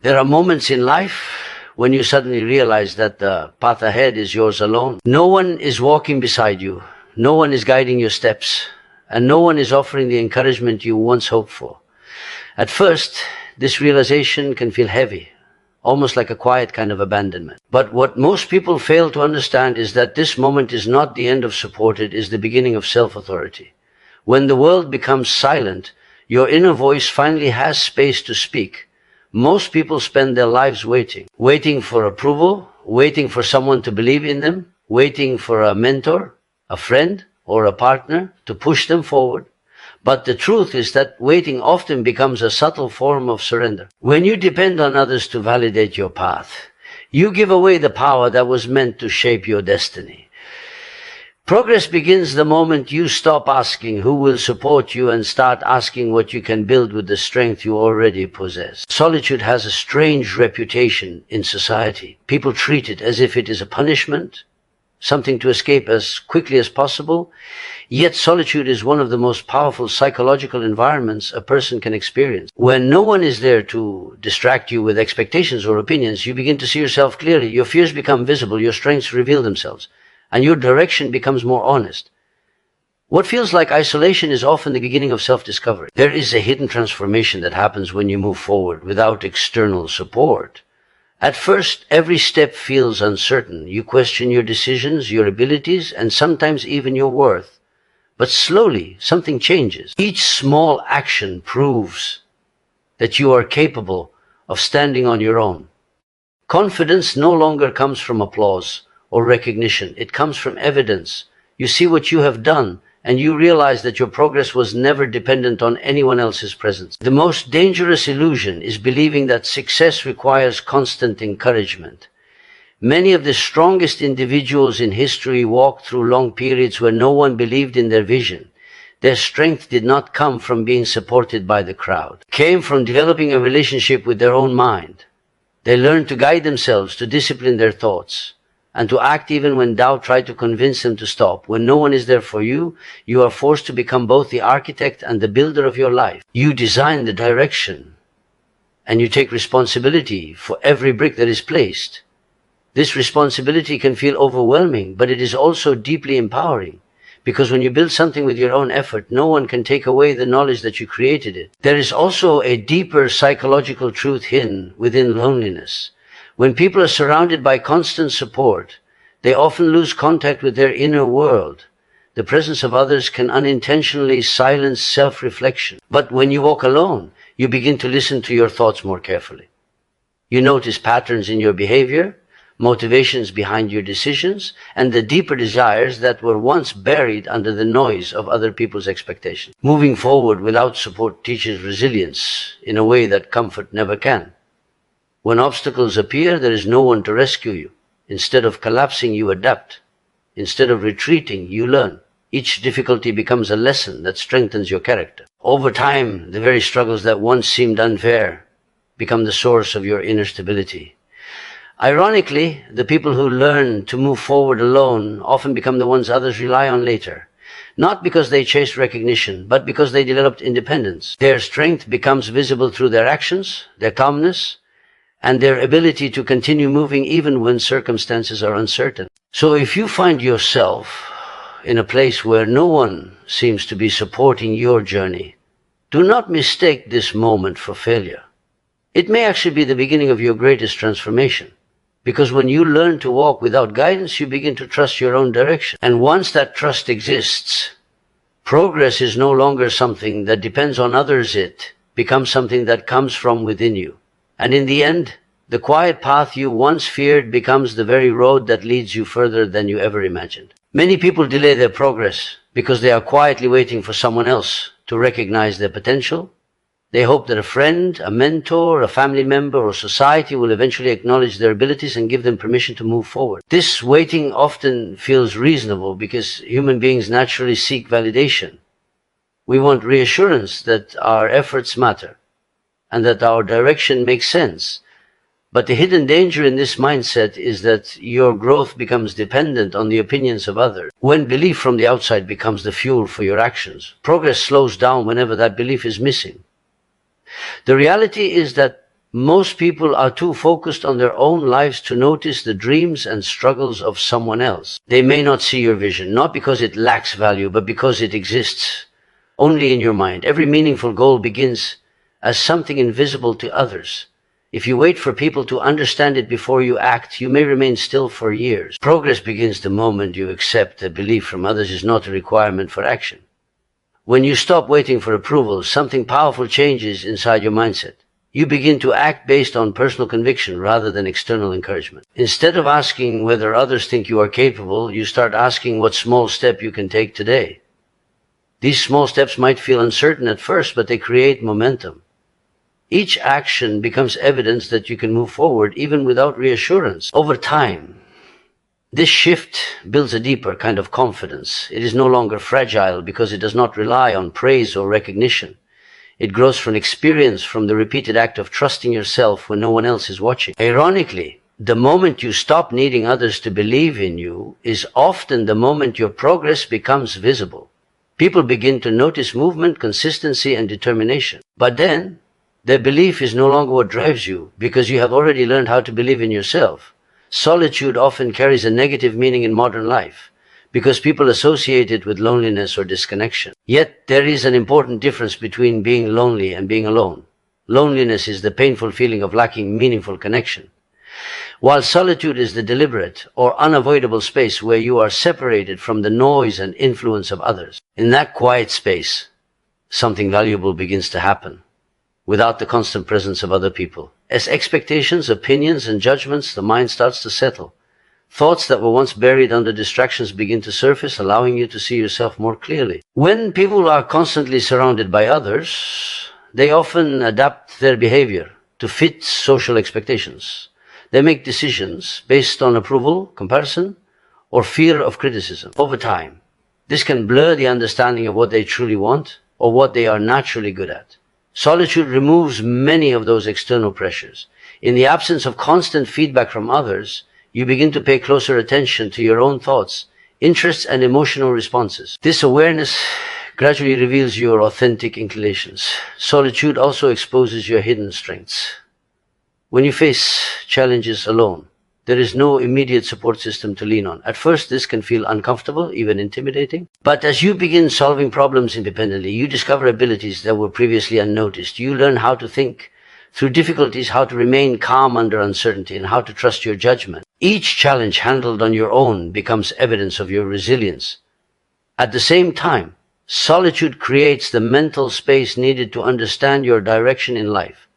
There are moments in life when you suddenly realize that the path ahead is yours alone. No one is walking beside you. No one is guiding your steps. And no one is offering the encouragement you once hoped for. At first, this realization can feel heavy, almost like a quiet kind of abandonment. But what most people fail to understand is that this moment is not the end of support, it is the beginning of self-authority. When the world becomes silent, your inner voice finally has space to speak. Most people spend their lives waiting for approval, waiting for someone to believe in them, waiting for a mentor, a friend, or a partner to push them forward. But the truth is that waiting often becomes a subtle form of surrender. When you depend on others to validate your path, you give away the power that was meant to shape your destiny. Progress begins the moment you stop asking who will support you and start asking what you can build with the strength you already possess. Solitude has a strange reputation in society. People treat it as if it is a punishment, something to escape as quickly as possible. Yet solitude is one of the most powerful psychological environments a person can experience. When no one is there to distract you with expectations or opinions, you begin to see yourself clearly. Your fears become visible, your strengths reveal themselves, and your direction becomes more honest. What feels like isolation is often the beginning of self-discovery. There is a hidden transformation that happens when you move forward without external support. At first, every step feels uncertain. You question your decisions, your abilities, and sometimes even your worth. But slowly, something changes. Each small action proves that you are capable of standing on your own. Confidence no longer comes from applause or recognition. It comes from evidence. You see what you have done, and you realize that your progress was never dependent on anyone else's presence. The most dangerous illusion is believing that success requires constant encouragement. Many of the strongest individuals in history walked through long periods where no one believed in their vision. Their strength did not come from being supported by the crowd. It came from developing a relationship with their own mind. They learned to guide themselves, to discipline their thoughts, and to act even when doubt tried to convince them to stop. When no one is there for you, you are forced to become both the architect and the builder of your life. You design the direction, and you take responsibility for every brick that is placed. This responsibility can feel overwhelming, but it is also deeply empowering. Because when you build something with your own effort, no one can take away the knowledge that you created it. There is also a deeper psychological truth hidden within loneliness. When people are surrounded by constant support, they often lose contact with their inner world. The presence of others can unintentionally silence self-reflection. But when you walk alone, you begin to listen to your thoughts more carefully. You notice patterns in your behavior, motivations behind your decisions, and the deeper desires that were once buried under the noise of other people's expectations. Moving forward without support teaches resilience in a way that comfort never can. When obstacles appear, there is no one to rescue you. Instead of collapsing, you adapt. Instead of retreating, you learn. Each difficulty becomes a lesson that strengthens your character. Over time, the very struggles that once seemed unfair become the source of your inner stability. Ironically, the people who learn to move forward alone often become the ones others rely on later. Not because they chased recognition, but because they developed independence. Their strength becomes visible through their actions, their calmness, and their ability to continue moving even when circumstances are uncertain. So if you find yourself in a place where no one seems to be supporting your journey, do not mistake this moment for failure. It may actually be the beginning of your greatest transformation. Because when you learn to walk without guidance, you begin to trust your own direction. And once that trust exists, progress is no longer something that depends on others. It becomes something that comes from within you. And in the end, the quiet path you once feared becomes the very road that leads you further than you ever imagined. Many people delay their progress because they are quietly waiting for someone else to recognize their potential. They hope that a friend, a mentor, a family member, or society will eventually acknowledge their abilities and give them permission to move forward. This waiting often feels reasonable because human beings naturally seek validation. We want reassurance that our efforts matter and that our direction makes sense. But the hidden danger in this mindset is that your growth becomes dependent on the opinions of others. When belief from the outside becomes the fuel for your actions, progress slows down whenever that belief is missing. The reality is that Most people are too focused on their own lives to notice the dreams and struggles of someone else. They may not see your vision, not because it lacks value, but because it exists only in your mind. Every meaningful goal begins as something invisible to others. If you wait for people to understand it before you act, you may remain still for years. Progress begins the moment you accept that belief from others is not a requirement for action. When you stop waiting for approval, something powerful changes inside your mindset. You begin to act based on personal conviction rather than external encouragement. Instead of asking whether others think you are capable, you start asking what small step you can take today. These small steps might feel uncertain at first, but they create momentum. Each action becomes evidence that you can move forward even without reassurance. Over time, this shift builds a deeper kind of confidence. It is no longer fragile because it does not rely on praise or recognition. It grows from experience, from the repeated act of trusting yourself when no one else is watching. Ironically, the moment you stop needing others to believe in you is often the moment your progress becomes visible. People begin to notice movement, consistency, and determination. But then, their belief is no longer what drives you because you have already learned how to believe in yourself. Solitude often carries a negative meaning in modern life because people associate it with loneliness or disconnection. Yet, there is an important difference between being lonely and being alone. Loneliness is the painful feeling of lacking meaningful connection, while solitude is the deliberate or unavoidable space where you are separated from the noise and influence of others. In that quiet space, something valuable begins to happen without the constant presence of other people. As expectations, opinions, and judgments, the mind starts to settle. Thoughts that were once buried under distractions begin to surface, allowing you to see yourself more clearly. When people are constantly surrounded by others, they often adapt their behavior to fit social expectations. They make decisions based on approval, comparison, or fear of criticism. Over time, this can blur the understanding of what they truly want or what they are naturally good at. Solitude removes many of those external pressures. In the absence of constant feedback from others, you begin to pay closer attention to your own thoughts, interests, and emotional responses. This awareness gradually reveals your authentic inclinations. Solitude also exposes your hidden strengths. When you face challenges alone, there is no immediate support system to lean on. At first, this can feel uncomfortable, even intimidating. But as you begin solving problems independently, you discover abilities that were previously unnoticed. You learn how to think through difficulties, how to remain calm under uncertainty, and how to trust your judgment. Each challenge handled on your own becomes evidence of your resilience. At the same time, solitude creates the mental space needed to understand your direction in life.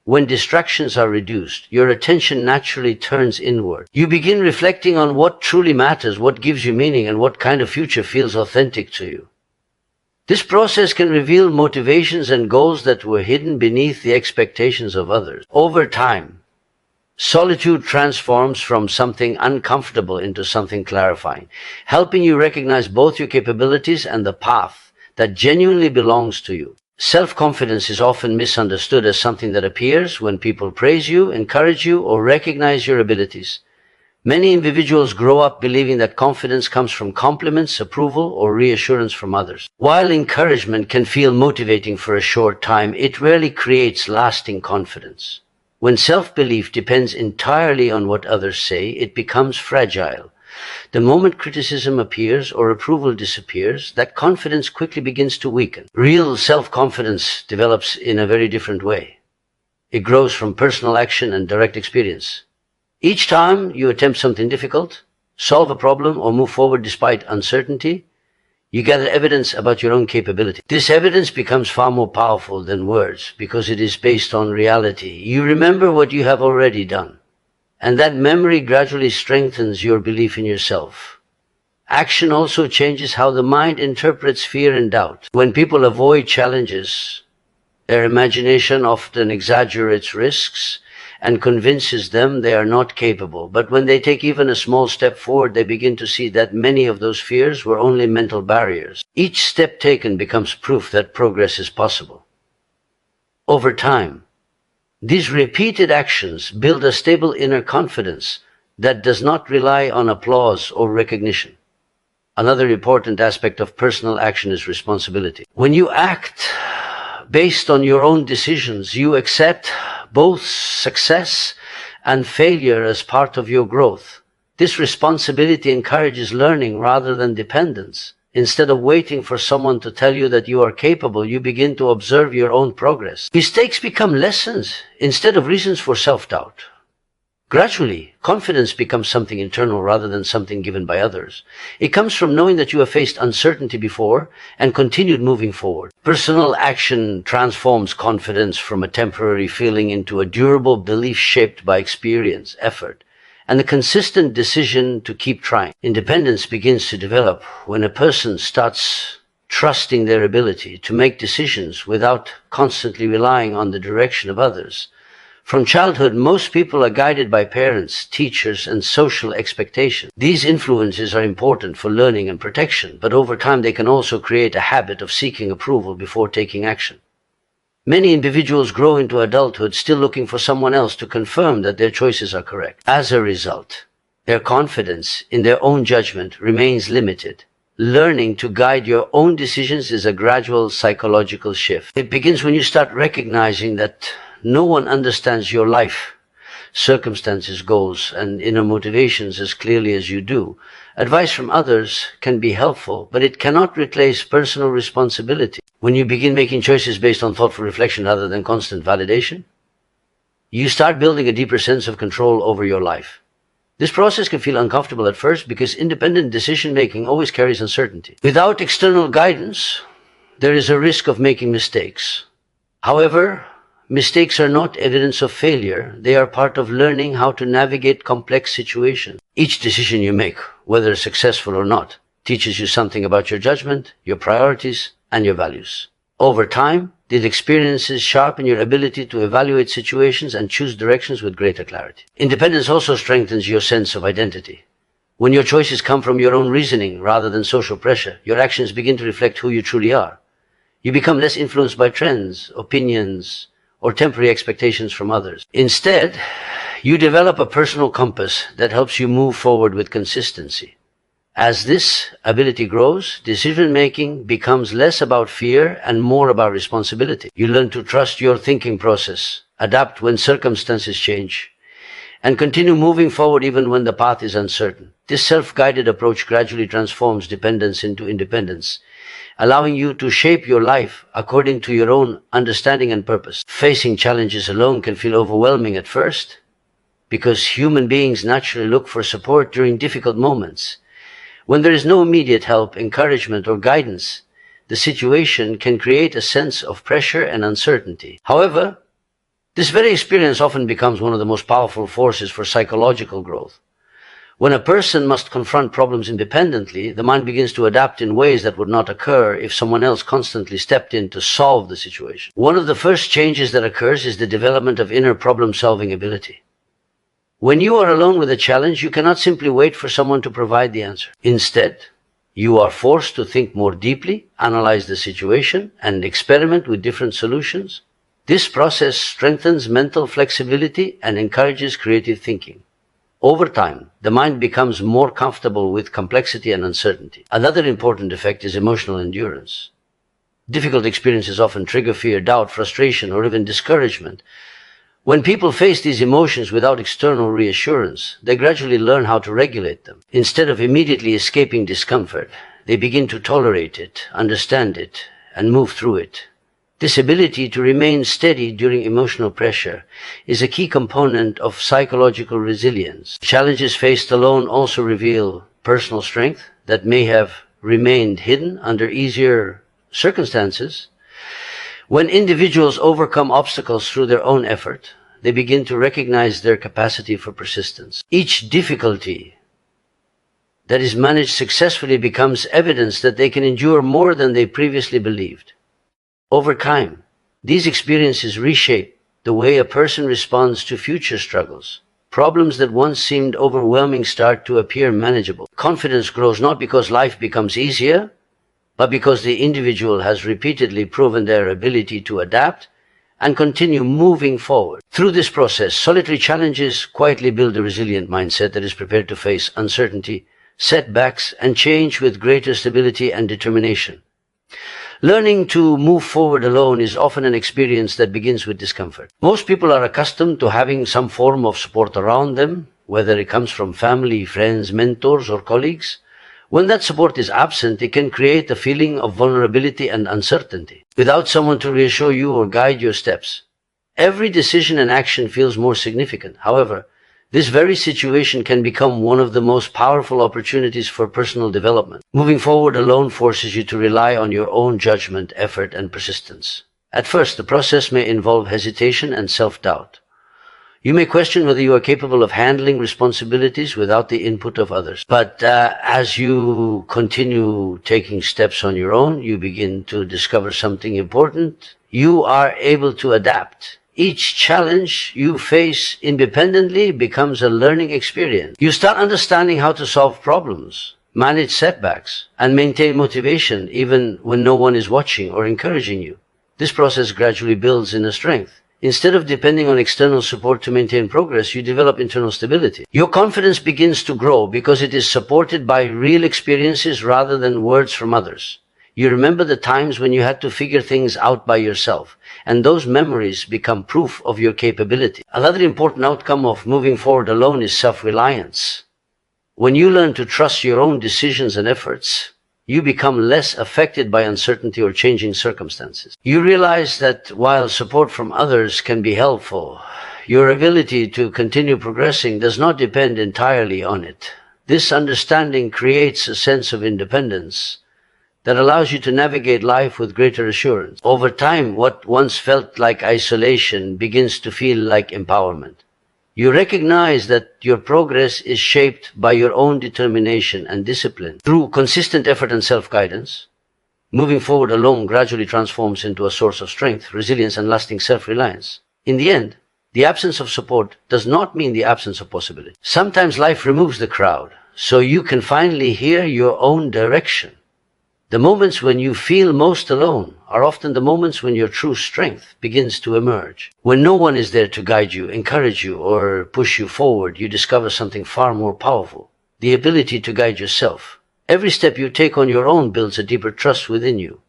When distractions are reduced, your attention naturally turns inward. You begin reflecting on what truly matters, what gives you meaning, and what kind of future feels authentic to you. This process can reveal motivations and goals that were hidden beneath the expectations of others. Over time, solitude transforms from something uncomfortable into something clarifying, helping you recognize both your capabilities and the path that genuinely belongs to you. Self-confidence is often misunderstood as something that appears when people praise you, encourage you, or recognize your abilities. Many individuals grow up believing that confidence comes from compliments, approval, or reassurance from others. While encouragement can feel motivating for a short time, it rarely creates lasting confidence. When self-belief depends entirely on what others say, it becomes fragile. The moment criticism appears or approval disappears, that confidence quickly begins to weaken. Real self-confidence develops in a very different way. It grows from personal action and direct experience. Each time you attempt something difficult, solve a problem, or move forward despite uncertainty, you gather evidence about your own capability. This evidence becomes far more powerful than words because it is based on reality. You remember what you have already done, and that memory gradually strengthens your belief in yourself. Action also changes how the mind interprets fear and doubt. When people avoid challenges, their imagination often exaggerates risks and convinces them they are not capable. But when they take even a small step forward, they begin to see that many of those fears were only mental barriers. Each step taken becomes proof that progress is possible. Over time, these repeated actions build a stable inner confidence that does not rely on applause or recognition. Another important aspect of personal action is responsibility. When you act based on your own decisions, you accept both success and failure as part of your growth. This responsibility encourages learning rather than dependence. Instead of waiting for someone to tell you that you are capable, you begin to observe your own progress. Mistakes become lessons instead of reasons for self-doubt. Gradually, confidence becomes something internal rather than something given by others. It comes from knowing that you have faced uncertainty before and continued moving forward. Personal action transforms confidence from a temporary feeling into a durable belief shaped by experience, effort, and a consistent decision to keep trying. Independence begins to develop when a person starts trusting their ability to make decisions without constantly relying on the direction of others. From childhood, most people are guided by parents, teachers, and social expectations. These influences are important for learning and protection, but over time they can also create a habit of seeking approval before taking action. Many individuals grow into adulthood still looking for someone else to confirm that their choices are correct. As a result, their confidence in their own judgment remains limited. Learning to guide your own decisions is a gradual psychological shift. It begins when you start recognizing that no one understands your life, circumstances, goals, and inner motivations as clearly as you do. Advice from others can be helpful, but it cannot replace personal responsibility. When you begin making choices based on thoughtful reflection rather than constant validation, you start building a deeper sense of control over your life. This process can feel uncomfortable at first because independent decision-making always carries uncertainty. Without external guidance, there is a risk of making mistakes. However, mistakes are not evidence of failure. They are part of learning how to navigate complex situations. Each decision you make, whether successful or not, teaches you something about your judgment, your priorities, and your values. Over time, these experiences sharpen your ability to evaluate situations and choose directions with greater clarity. Independence also strengthens your sense of identity. When your choices come from your own reasoning rather than social pressure, your actions begin to reflect who you truly are. You become less influenced by trends, opinions, or temporary expectations from others. Instead, you develop a personal compass that helps you move forward with consistency. As this ability grows, decision-making becomes less about fear and more about responsibility. You learn to trust your thinking process, adapt when circumstances change, and continue moving forward even when the path is uncertain. This self-guided approach gradually transforms dependence into independence, allowing you to shape your life according to your own understanding and purpose. Facing challenges alone can feel overwhelming at first, because human beings naturally look for support during difficult moments. When there is no immediate help, encouragement, or guidance, the situation can create a sense of pressure and uncertainty. However, this very experience often becomes one of the most powerful forces for psychological growth. When a person must confront problems independently, the mind begins to adapt in ways that would not occur if someone else constantly stepped in to solve the situation. One of the first changes that occurs is the development of inner problem-solving ability. When you are alone with a challenge, you cannot simply wait for someone to provide the answer. Instead, you are forced to think more deeply, analyze the situation, and experiment with different solutions. This process strengthens mental flexibility and encourages creative thinking. Over time, the mind becomes more comfortable with complexity and uncertainty. Another important effect is emotional endurance. Difficult experiences often trigger fear, doubt, frustration, or even discouragement. When people face these emotions without external reassurance, they gradually learn how to regulate them. Instead of immediately escaping discomfort, they begin to tolerate it, understand it, and move through it. This ability to remain steady during emotional pressure is a key component of psychological resilience. Challenges faced alone also reveal personal strength that may have remained hidden under easier circumstances. When individuals overcome obstacles through their own effort, they begin to recognize their capacity for persistence. Each difficulty that is managed successfully becomes evidence that they can endure more than they previously believed. Over time, these experiences reshape the way a person responds to future struggles. Problems that once seemed overwhelming start to appear manageable. Confidence grows not because life becomes easier, but because the individual has repeatedly proven their ability to adapt and continue moving forward. Through this process, solitary challenges quietly build a resilient mindset that is prepared to face uncertainty, setbacks, and change with greater stability and determination. Learning to move forward alone is often an experience that begins with discomfort. Most people are accustomed to having some form of support around them, whether it comes from family, friends, mentors, or colleagues. When that support is absent, it can create a feeling of vulnerability and uncertainty. Without someone to reassure you or guide your steps, every decision and action feels more significant. However, this very situation can become one of the most powerful opportunities for personal development. Moving forward alone forces you to rely on your own judgment, effort, and persistence. At first, the process may involve hesitation and self-doubt. You may question whether you are capable of handling responsibilities without the input of others. But as you continue taking steps on your own, you begin to discover something important. You are able to adapt. Each challenge you face independently becomes a learning experience. You start understanding how to solve problems, manage setbacks, and maintain motivation even when no one is watching or encouraging you. This process gradually builds inner strength. Instead of depending on external support to maintain progress, you develop internal stability. Your confidence begins to grow because it is supported by real experiences rather than words from others. You remember the times when you had to figure things out by yourself, and those memories become proof of your capability. Another important outcome of moving forward alone is self-reliance. When you learn to trust your own decisions and efforts, you become less affected by uncertainty or changing circumstances. You realize that while support from others can be helpful, your ability to continue progressing does not depend entirely on it. This understanding creates a sense of independence that allows you to navigate life with greater assurance. Over time, what once felt like isolation begins to feel like empowerment. You recognize that your progress is shaped by your own determination and discipline. Through consistent effort and self-guidance, moving forward alone gradually transforms into a source of strength, resilience, and lasting self-reliance. In the end, the absence of support does not mean the absence of possibility. Sometimes life removes the crowd, so you can finally hear your own direction. The moments when you feel most alone are often the moments when your true strength begins to emerge. When no one is there to guide you, encourage you, or push you forward, you discover something far more powerful: the ability to guide yourself. Every step you take on your own builds a deeper trust within you.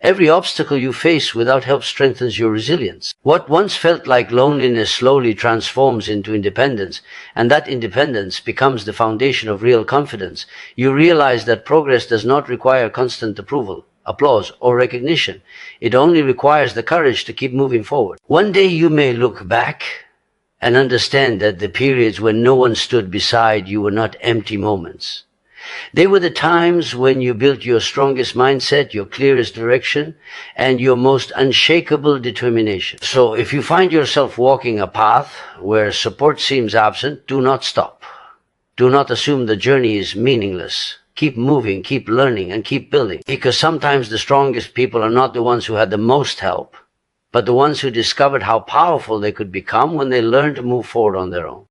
Every obstacle you face without help strengthens your resilience. What once felt like loneliness slowly transforms into independence, and that independence becomes the foundation of real confidence. You realize that progress does not require constant approval, applause, or recognition. It only requires the courage to keep moving forward. One day you may look back and understand that the periods when no one stood beside you were not empty moments. They were the times when you built your strongest mindset, your clearest direction, and your most unshakable determination. So if you find yourself walking a path where support seems absent, do not stop. Do not assume the journey is meaningless. Keep moving, keep learning, and keep building. Because sometimes the strongest people are not the ones who had the most help, but the ones who discovered how powerful they could become when they learned to move forward on their own.